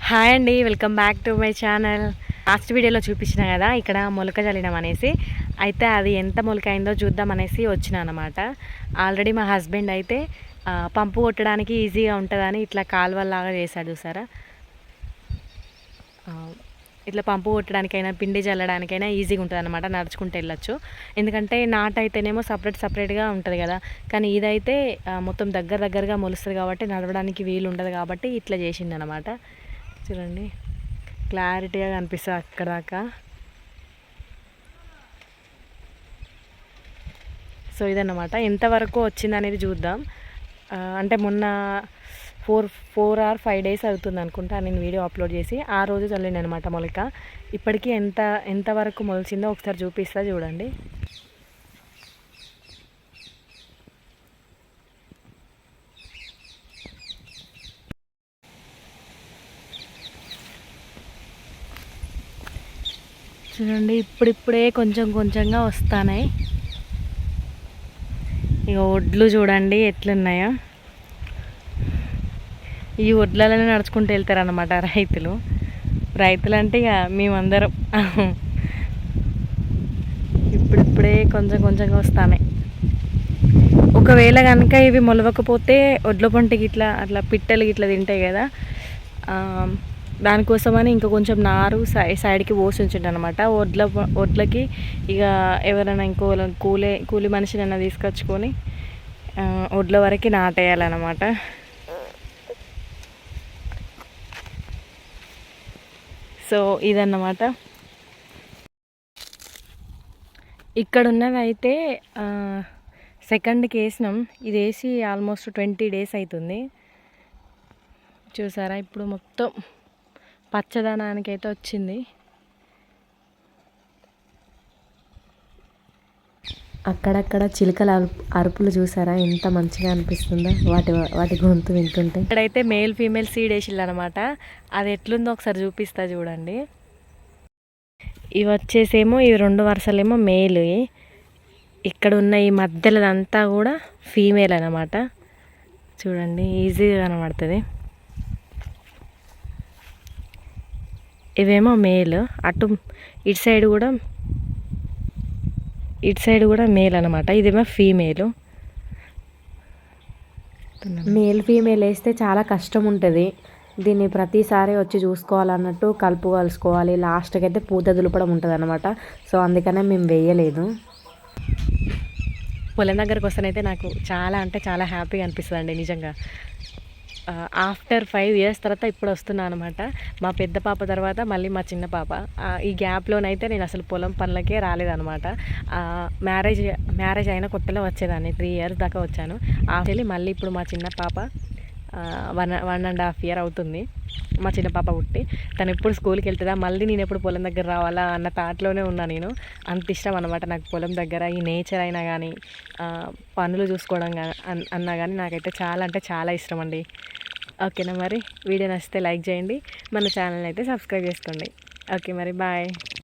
Hi అండి, welcome back to my channel. Last వీడియోలో చూపించిన కదా ఇక్కడ మొలక చల్లినాం అనేసి. అయితే అది ఎంత మొలక అయిందో చూద్దాం అనేసి వచ్చిన అనమాట. ఆల్రెడీ మా హస్బెండ్ అయితే పంపు కొట్టడానికి ఈజీగా ఉంటుందని ఇట్లా కాలువలాగా చేశాడు చూసారా. ఇట్లా పంపు కొట్టడానికైనా పిండి చల్లడానికైనా ఈజీగా ఉంటుంది అనమాట, నడుచుకుంటూ వెళ్ళొచ్చు. ఎందుకంటే నాటు అయితేనేమో సపరేట్గా ఉంటుంది కదా, కానీ ఇదైతే మొత్తం దగ్గరగా మొలుస్తుంది కాబట్టి నడవడానికి వీలు ఉండదు కాబట్టి ఇట్లా చేసిండు అనమాట. చూడండి క్లారిటీగా కనిపిస్తుంది అక్కడ దాకా. సో ఇదన్నమాట, ఎంతవరకు వచ్చింది అనేది చూద్దాం. అంటే మొన్న 4 or 5 days అవుతుంది అనుకుంటా నేను వీడియో అప్లోడ్ చేసి. ఆ రోజు చల్లింది అనమాట మొలక. ఇప్పటికీ ఎంతవరకు మొలిచిందో ఒకసారి చూపిస్తా చూడండి. చూడండి ఇప్పుడిప్పుడే కొంచెంగా వస్తున్నాయి. ఇక ఒడ్లు చూడండి ఎట్లున్నాయో. ఈ ఒడ్లలోనే నడుచుకుంటూ వెళ్తారనమాట రైతులు అంటే ఇక మేమందరం. ఇప్పుడిప్పుడే కొంచెంగా వస్తున్నాయి. ఒకవేళ కనుక ఇవి మొలవకపోతే ఒడ్ల పంటకి ఇట్లా అట్లా పిట్టలు ఇట్లా తింటాయి కదా, దానికోసమని ఇంకా కొంచెం నారు సైడ్కి పోసి ఉంచుంట అనమాట. ఒడ్లకి ఇక ఎవరైనా ఇంకో కూలి మనిషినైనా తీసుకొచ్చుకొని ఒడ్ల వరకు నాటేయాలన్నమాట. సో ఇదన్నమాట. ఇక్కడ ఉన్నది అయితే సెకండ్కి వేసినాం. ఇది వేసి ఆల్మోస్ట్ 20 days అవుతుంది. చూసారా ఇప్పుడు మొత్తం పచ్చదనానికి అయితే వచ్చింది. అక్కడక్కడ చిలుకల అరుపులు చూసారా ఎంత మంచిగా అనిపిస్తుందో వాటి గొంతు వింటుంటే. ఇక్కడైతే మేల్ ఫీమేల్ సీడ్ వేసిల్లు అనమాట. అది ఎట్లుందో ఒకసారి చూపిస్తా చూడండి. ఇవి వచ్చేసేమో ఈ 2 వరుసలేమో మేల్, ఇక్కడ ఉన్న ఈ మధ్యలోదంతా కూడా ఫీమేల్ అనమాట. చూడండి ఈజీగా కనబడుతుంది. ఇవేమో మేల్, ఇటు సైడ్ కూడా మేల్ అనమాట. ఇదేమో ఫీమేల్. మేల్ ఫీమేల్ వేస్తే చాలా కష్టం ఉంటుంది. దీన్ని ప్రతిసారి వచ్చి చూసుకోవాలన్నట్టు కలుసుకోవాలి. లాస్ట్కి అయితే పూత దులపడం ఉంటుంది అనమాట. సో అందుకనే మేము వేయలేదు. పొలం దగ్గరకు వస్తానైతే నాకు చాలా అంటే చాలా హ్యాపీగా అనిపిస్తుంది అండి నిజంగా. ఆఫ్టర్ 5 years తర్వాత ఇప్పుడు వస్తున్నాను అనమాట. మా పెద్ద పాప తర్వాత మళ్ళీ మా చిన్న పాప. ఈ గ్యాప్లోనైతే నేను అసలు పొలం పనులకే రాలేదనమాట. మ్యారేజ్ అయిన కొత్తలో వచ్చేదాన్ని, 3 years దాకా వచ్చాను. మళ్ళీ ఇప్పుడు మా చిన్న పాప 1.5 year అవుతుంది మా చిన్న పాప పుట్టి. తను ఎప్పుడు స్కూల్కి వెళ్తుందా, మళ్ళీ నేను ఎప్పుడు పొలం దగ్గర రావాలా అన్న థాట్లోనే ఉన్నా నేను. అంత ఇష్టం అనమాట నాకు పొలం దగ్గర ఈ నేచర్ అయినా కానీ పనులు చూసుకోవడం అన్నా కానీ నాకైతే చాలా అంటే చాలా ఇష్టం అండి. ఓకేనా, మరి వీడియో నచ్చితే లైక్ చేయండి, మన ఛానల్ అయితే సబ్స్క్రైబ్ చేసుకోండి. ఓకే మరి బాయ్.